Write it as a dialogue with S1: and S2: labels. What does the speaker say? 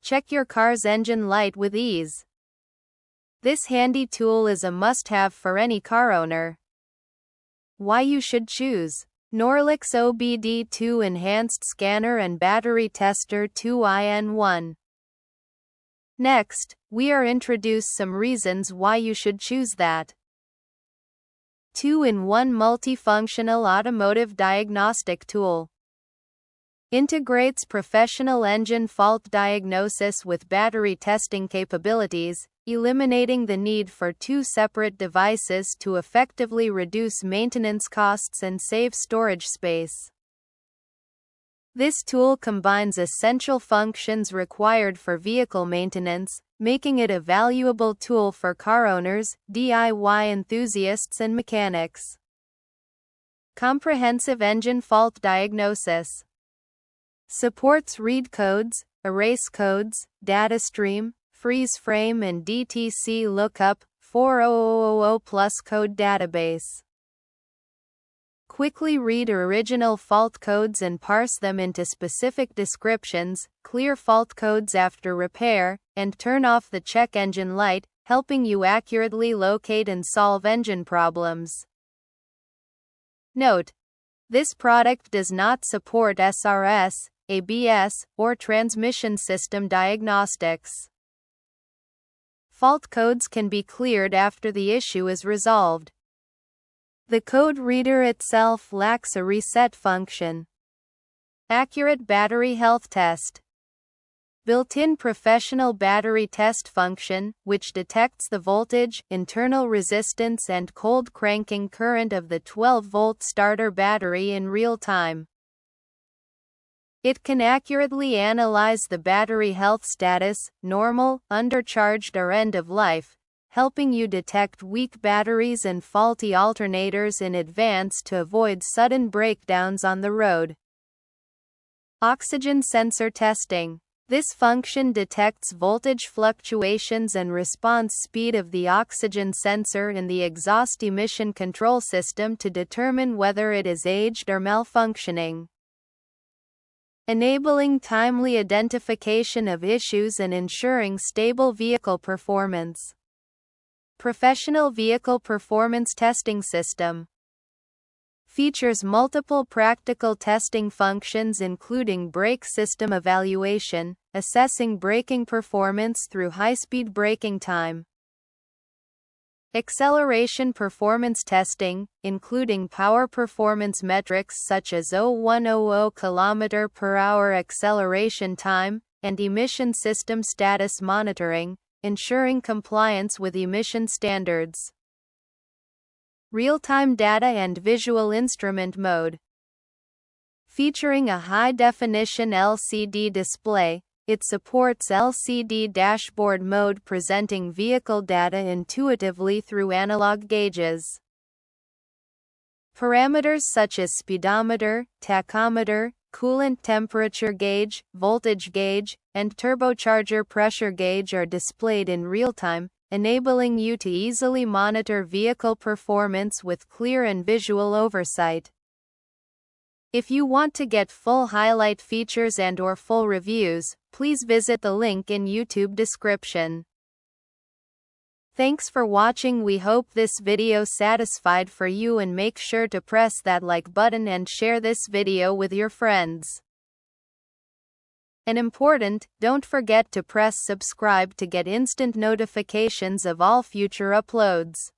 S1: Check your car's engine light with ease. This handy tool is a must-have for any car owner. Why you should choose Norlix OBD2 Enhanced Scanner and Battery Tester 2-in-1. Next, we are introduce some reasons why you should choose that 2-in-1 multifunctional automotive diagnostic tool. Integrates professional engine fault diagnosis with battery testing capabilities, eliminating the need for two separate devices to effectively reduce maintenance costs and save storage space. This tool combines essential functions required for vehicle maintenance, making it a valuable tool for car owners, DIY enthusiasts and mechanics. Comprehensive engine fault diagnosis. Supports read codes, erase codes, data stream, freeze frame and DTC lookup, 4000 plus code database. Quickly read original fault codes and parse them into specific descriptions, clear fault codes after repair, and turn off the check engine light, helping you accurately locate and solve engine problems. Note: this product does not support SRS, ABS, or transmission system diagnostics. Fault codes can be cleared after the issue is resolved. The code reader itself lacks a reset function. Accurate battery health test. Built-in professional battery test function, which detects the voltage, internal resistance and cold cranking current of the 12-volt starter battery in real time. It can accurately analyze the battery health status, normal, undercharged or end of life, helping you detect weak batteries and faulty alternators in advance to avoid sudden breakdowns on the road. Oxygen sensor testing. This function detects voltage fluctuations and response speed of the oxygen sensor in the exhaust emission control system to determine whether it is aged or malfunctioning, enabling timely identification of issues and ensuring stable vehicle performance. Professional vehicle performance testing system. Features multiple practical testing functions including brake system evaluation, assessing braking performance through high-speed braking time. Acceleration performance testing, including power performance metrics such as 0100 km/h acceleration time, and emission system status monitoring, ensuring compliance with emission standards. Real-time data and visual instrument mode. Featuring a high-definition LCD display, it supports LCD dashboard mode presenting vehicle data intuitively through analog gauges. Parameters such as speedometer, tachometer, coolant temperature gauge, voltage gauge, and turbocharger pressure gauge are displayed in real time, enabling you to easily monitor vehicle performance with clear and visual oversight. If you want to get full highlight features and/or full reviews, please visit the link in YouTube description. Thanks for watching. We hope this video satisfied for you, and make sure to press that like button and share this video with your friends. And important, don't forget to press subscribe to get instant notifications of all future uploads.